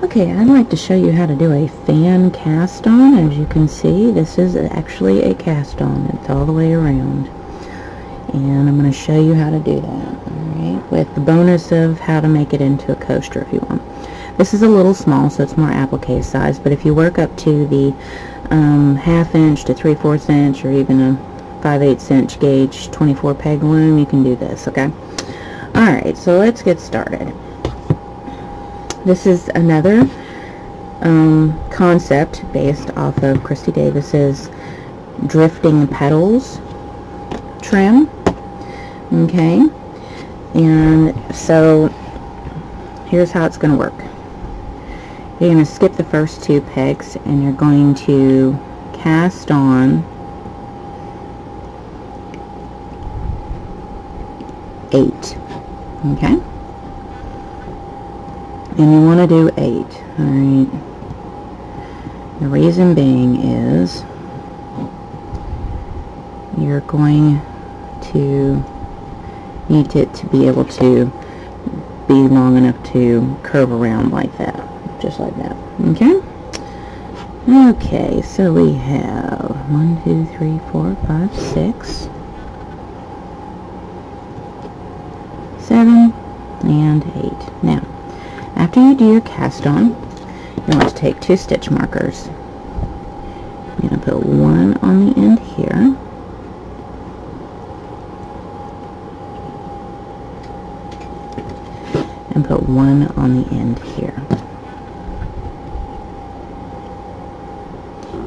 Okay, I'd like to show you how to do a fan cast on. As you can see, this is actually a cast on. It's all the way around. And I'm going to show you how to do that, alright, with the bonus of how to make it into a coaster if you want. This is a little small, so it's more applique size, but if you work up to the 1/2 inch to 3/4 inch or even a 5/8 inch gauge 24 peg loom, you can do this, okay? Alright, so let's get started. This is another concept based off of Christy Davis's drifting petals trim. Okay, and so here's how it's going to work. You're going to skip the first 2 pegs and you're going to cast on 8. Okay, and you want to do 8. Alright, the reason being is you're going to need it to be able to be long enough to curve around like that, just like that. Okay, okay, so we have 1 2 3 4 5 6 7 and 8. Now after you do your cast on, you want to take 2 stitch markers. You're going to put one on the end here, and put one on the end here.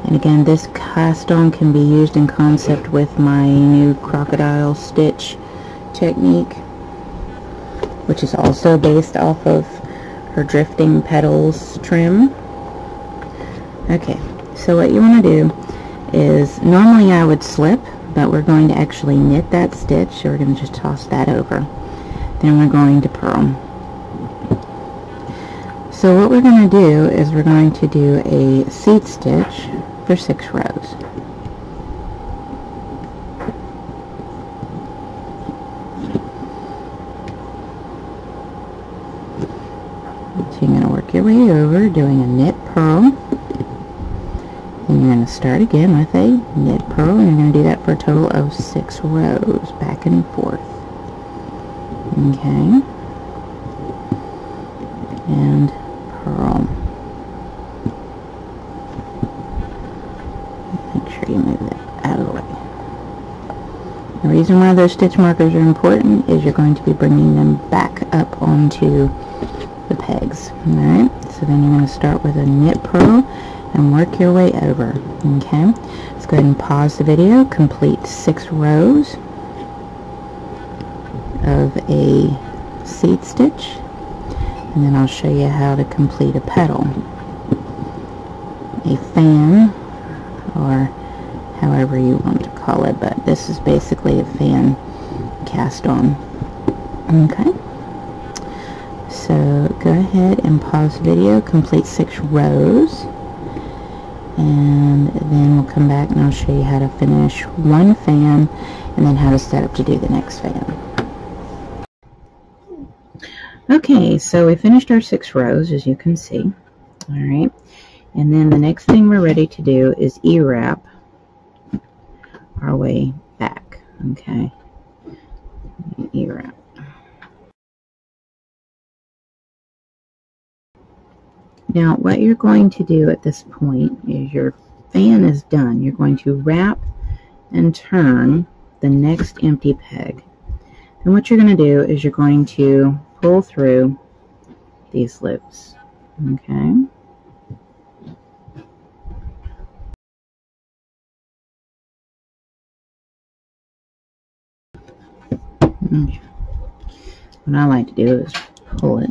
And again, this cast on can be used in concept with my new crocodile stitch technique, which is also based off of her drifting petals trim. Okay, so what you want to do is, normally I would slip, but we're going to actually knit that stitch, so we're going to just toss that over. Then we're going to purl. So what we're going to do is we're going to do a seed stitch for 6 rows. So you're going to work your way over doing a knit purl, and you're going to start again with a knit purl, and you're going to do that for a total of 6 rows, back and forth. Okay, and purl. Make sure you move that out of the way. The reason why those stitch markers are important is you're going to be bringing them back up onto the pegs. Alright, so then you're going to start with a knit purl and work your way over. Okay, let's go ahead and pause the video, complete 6 rows of a seed stitch, and then I'll show you how to complete a petal, a fan, or however you want to call it, but this is basically a fan cast on. Okay, so go ahead and pause the video, complete 6 rows, and then we'll come back and I'll show you how to finish one fan and then how to set up to do the next fan. Okay, so we finished our 6 rows, as you can see. Alright, and then the next thing we're ready to do is E-wrap our way back. Okay, E-wrap. Now what you're going to do at this point is, your fan is done, you're going to wrap and turn the next empty peg. And what you're going to do is you're going to pull through these loops. Okay. Okay. What I like to do is pull it,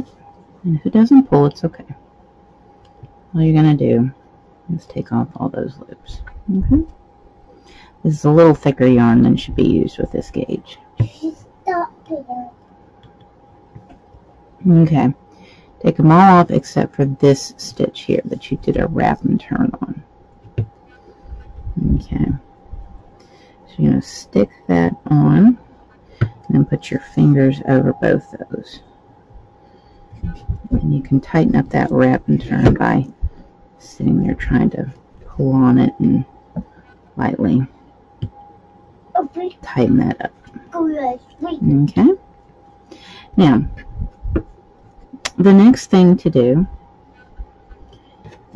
and if it doesn't pull, it's okay. All you're going to do is take off all those loops. Okay. This is a little thicker yarn than should be used with this gauge. Okay, take them all off except for this stitch here that you did a wrap and turn on. Okay, so you're going to stick that on and then put your fingers over both those. And you can tighten up that wrap and turn by sitting there trying to pull on it and lightly tighten that up. Okay. Now, the next thing to do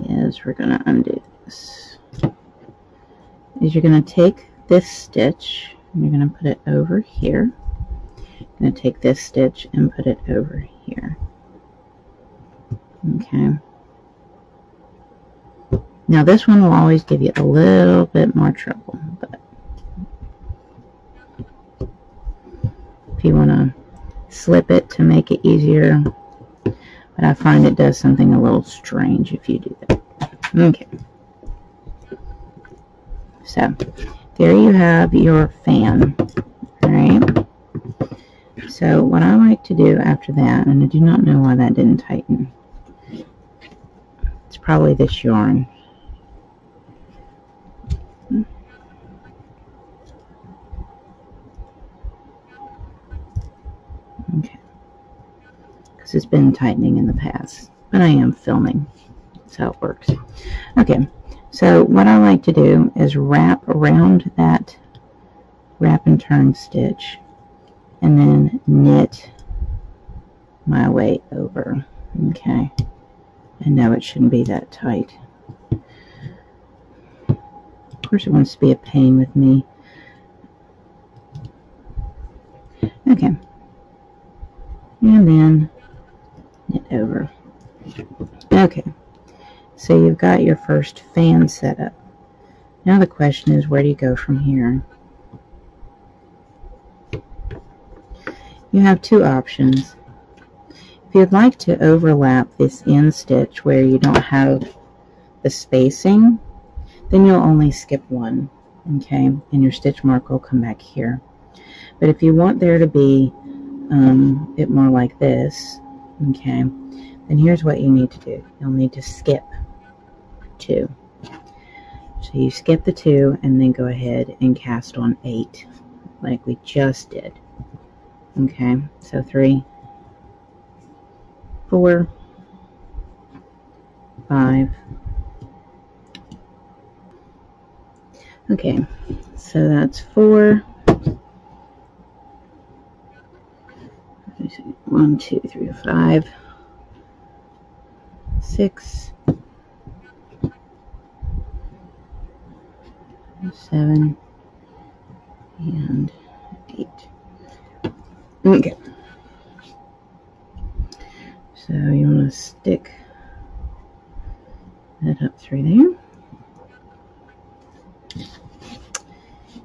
is we're going to undo this. Is you're going to take this stitch and you're going to put it over here. You're going to take this stitch and put it over here. Okay. Now this one will always give you a little bit more trouble, but if you want to slip it to make it easier, but I find it does something a little strange if you do that. Okay. So there you have your fan. Alright. So what I like to do after that, and I do not know why that didn't tighten. It's probably this yarn. Okay. Because it's been tightening in the past. But I am filming. That's how it works. Okay. So what I like to do is wrap around that wrap and turn stitch and then knit my way over. Okay. And no, it shouldn't be that tight. Of course it wants to be a pain with me. Okay. And then knit over. Okay. So you've got your first fan set up. Now the question is, where do you go from here? You have two options. If you'd like to overlap this end stitch where you don't have the spacing, then you'll only skip one, okay? And your stitch mark will come back here. But if you want there to be it more like this, okay, then here's what you need to do. You'll need to skip 2. So you skip the 2 and then go ahead and cast on 8 like we just did. Okay, so 3, 4, 5. Okay, so that's 4. 1, 2, 3, 5, 6, 7, and 8. Okay. So you want to stick that up through there.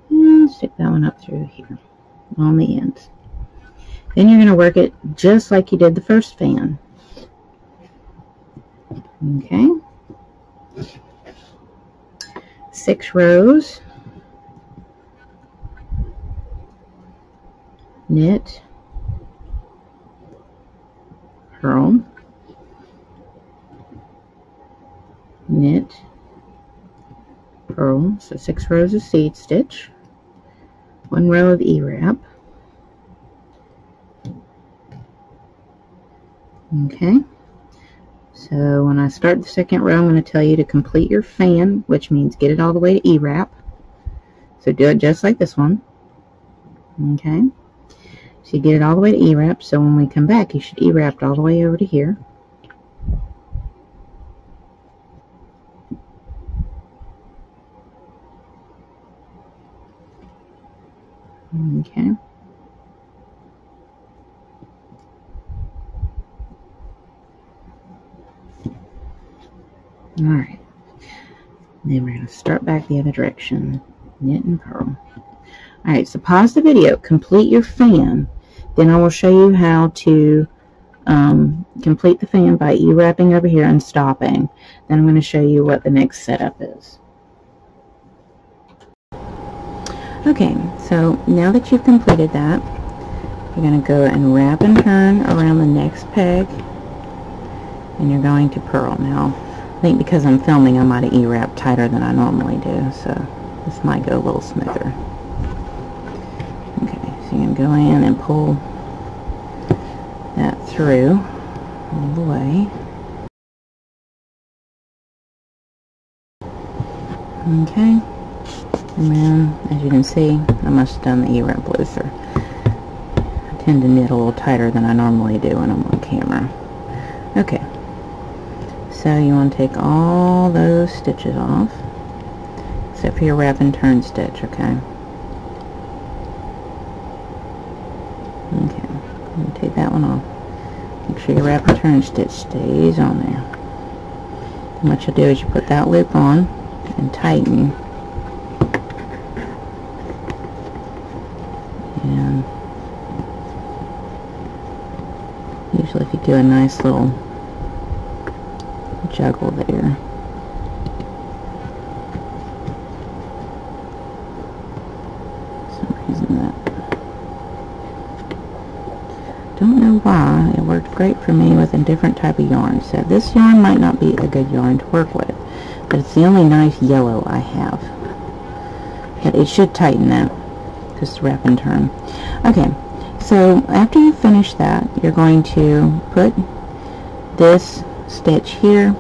And stick that one up through here on the ends. Then you're going to work it just like you did the first fan. Okay. 6 rows. Knit. Purl. Knit. Purl. So 6 rows of seed stitch. 1 row of E-wrap. Okay, so when I start the second row, I'm going to tell you to complete your fan, which means get it all the way to E-wrap. So do it just like this one. Okay, so you get it all the way to E-wrap, so when we come back, you should E-wrap all the way over to here. Okay. Alright, then we're going to start back the other direction, knit and purl. Alright, so pause the video, complete your fan, then I will show you how to complete the fan by E-wrapping over here and stopping. Then I'm going to show you what the next setup is. Okay, so now that you've completed that, you're going to go and wrap and turn around the next peg, and you're going to purl. Now, I think because I'm filming, I might have E-wrapped tighter than I normally do, so this might go a little smoother. Okay, so you're going to go in and pull that through. all the way. Okay, and then as you can see, I must have done the E-wrap looser. I tend to knit a little tighter than I normally do when I'm on camera. Okay, so you want to take all those stitches off, except for your wrap and turn stitch, okay? Okay, I'm going to take that one off. Make sure your wrap and turn stitch stays on there. And what you'll do is you put that loop on and tighten. And usually if you do a nice little juggle there. For some reason that don't know why it worked great for me with a different type of yarn. So this yarn might not be a good yarn to work with, but it's the only nice yellow I have. But it should tighten that. Just wrap and turn. Okay, so after you finish that, you're going to put this stitch here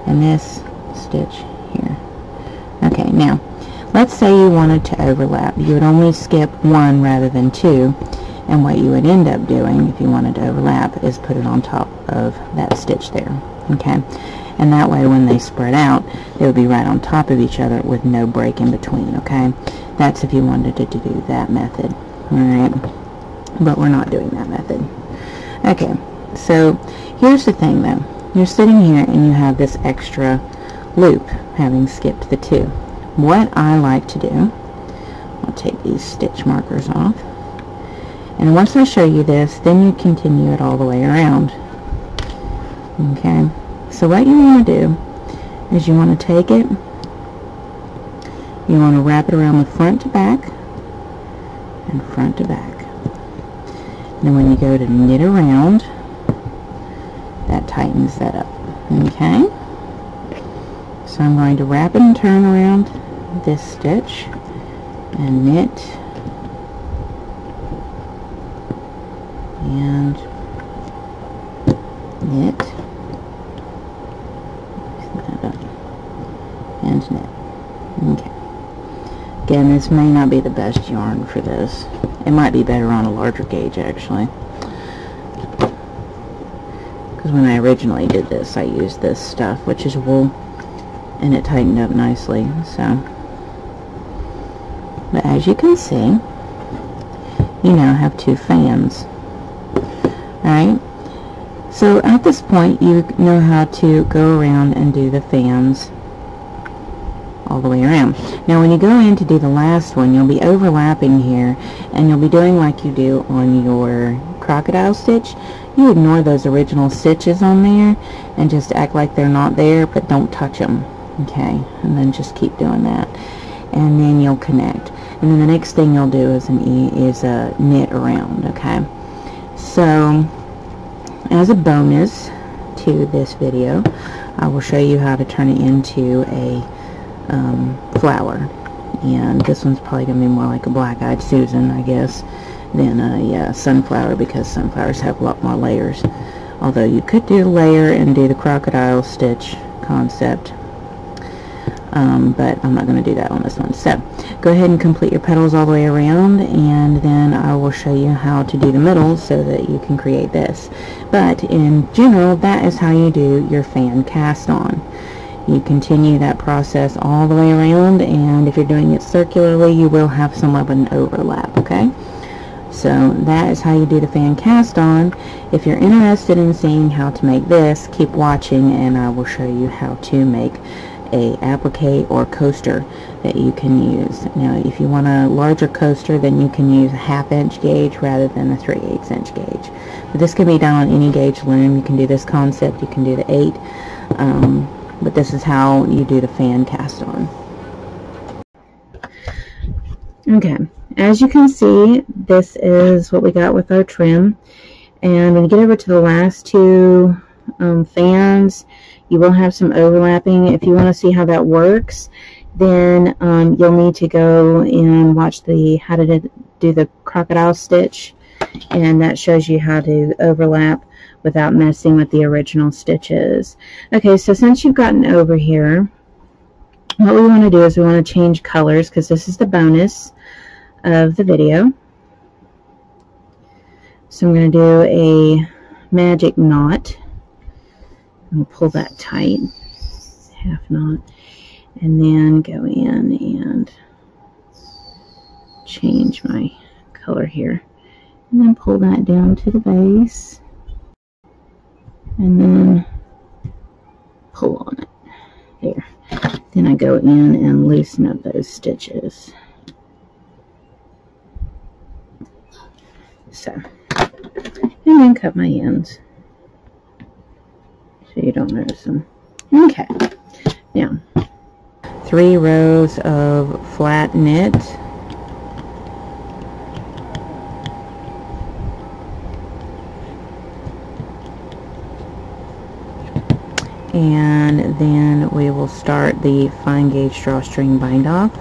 and this stitch here. Okay, now let's say you wanted to overlap. You would only skip one rather than two, and what you would end up doing if you wanted to overlap is put it on top of that stitch there. Okay, and that way when they spread out, they would be right on top of each other with no break in between. Okay, that's if you wanted to do that method. Alright, but we're not doing that method. Okay, so here's the thing though. You're sitting here and you have this extra loop having skipped the two. What I like to do, I'll take these stitch markers off, and once I show you this, then you continue it all the way around. Okay, so what you want to do is you want to take it, you want to wrap it around the front to back and front to back. And then when you go to knit around, that tightens that up. Okay, so I'm going to wrap it and turn around this stitch and knit and knit and knit. Okay, again, this may not be the best yarn for this. It might be better on a larger gauge actually, because when I originally did this I used this stuff, which is wool, and it tightened up nicely. So, but as you can see, you now have two fans. Alright, so at this point you know how to go around and do the fans all the way around. Now when you go in to do the last one, you'll be overlapping here, and you'll be doing like you do on your crocodile stitch. You ignore those original stitches on there and just act like they're not there, but don't touch them. Okay, and then just keep doing that, and then you'll connect. And then the next thing you'll do is a knit around. Okay, so as a bonus to this video, I will show you how to turn it into a flower, and this one's probably going to be more like a black-eyed Susan, I guess, than a sunflower, because sunflowers have a lot more layers. Although you could do the layer and do the crocodile stitch concept, but I'm not going to do that on this one. So go ahead and complete your petals all the way around, and then I will show you how to do the middle so that you can create this. But in general, that is how you do your fan cast on. You continue that process all the way around, and if you're doing it circularly, you will have some of an overlap. Okay, so that is how you do the fan cast on. If you're interested in seeing how to make this, keep watching, and I will show you how to make a applique or coaster that you can use. Now if you want a larger coaster, then you can use a 1/2 inch gauge rather than a 3/8 inch gauge. But this can be done on any gauge loom. You can do this concept, you can do the 8, but this is how you do the fan cast on. Okay, as you can see, this is what we got with our trim, and when you get over to the last two fans, you will have some overlapping. If you want to see how that works, then you'll need to go and watch how to do the crocodile stitch, and that shows you how to overlap without messing with the original stitches. Okay, so since you've gotten over here, what we want to do is we want to change colors, because this is the bonus of the video. So I'm going to do a magic knot. I'm going to pull that tight, half knot, and then go in and change my color here. And then pull that down to the base, and then pull on it. There. Then I go in and loosen up those stitches. So, and then cut my ends so you don't notice them. Okay, now 3 rows of flat knit. And then we will start the fine gauge drawstring bind off.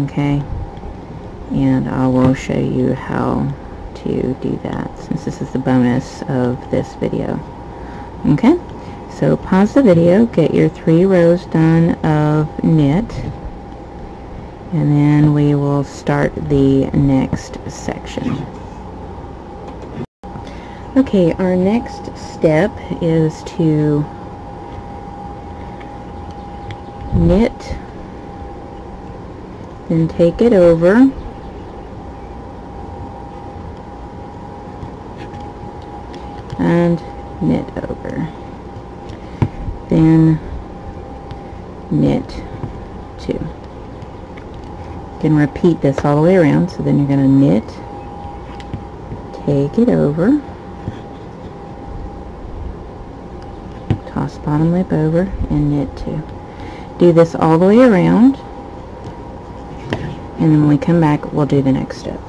Okay, and I will show you how to do that, since this is the bonus of this video. Okay, so pause the video, get your 3 rows done of knit, and then we will start the next section. Okay, our next step is to knit, then take it over, and knit over, then knit 2. You can repeat this all the way around, so then you're going to knit, take it over, toss bottom loop over, and knit 2. Do this all the way around, and then when we come back, we'll do the next step.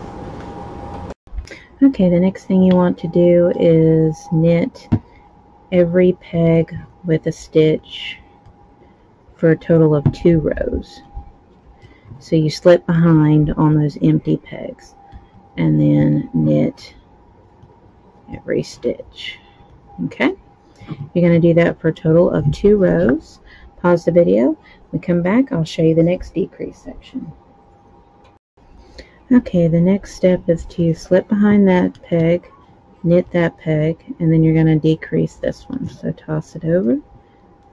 Okay, the next thing you want to do is knit every peg with a stitch for a total of 2 rows. So you slip behind on those empty pegs, and then knit every stitch. Okay? You're going to do that for a total of 2 rows. Pause the video. When we come back, I'll show you the next decrease section. Okay, the next step is to slip behind that peg, knit that peg, and then you're going to decrease this one. So toss it over,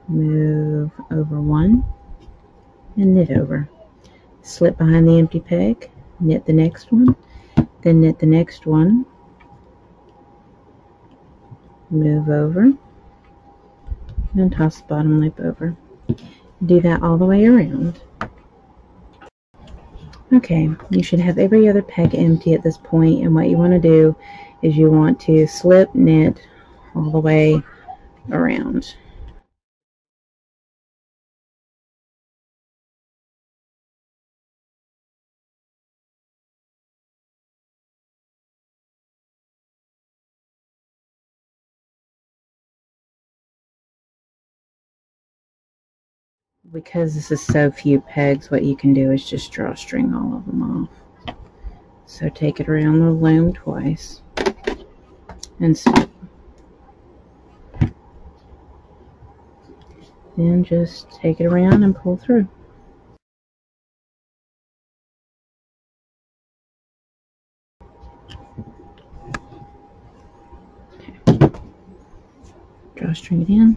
move over 1, and knit over. Slip behind the empty peg, knit the next one, then knit the next one, move over, and toss the bottom loop over. Do that all the way around. Okay, you should have every other peg empty at this point, and what you want to do is you want to slip knit all the way around. Because this is so few pegs, what you can do is just drawstring all of them off. So take it around the loom twice and snip. Then just take it around and pull through. Okay. Drawstring it in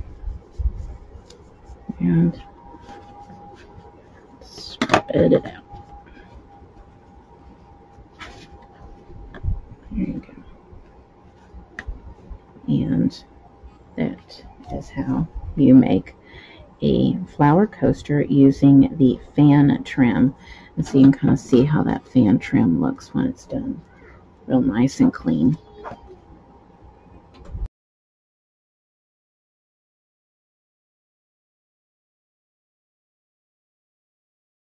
and spread it out. There you go. And that is how you make a flower coaster using the fan trim. And so you can kind of see how that fan trim looks when it's done. Real nice and clean.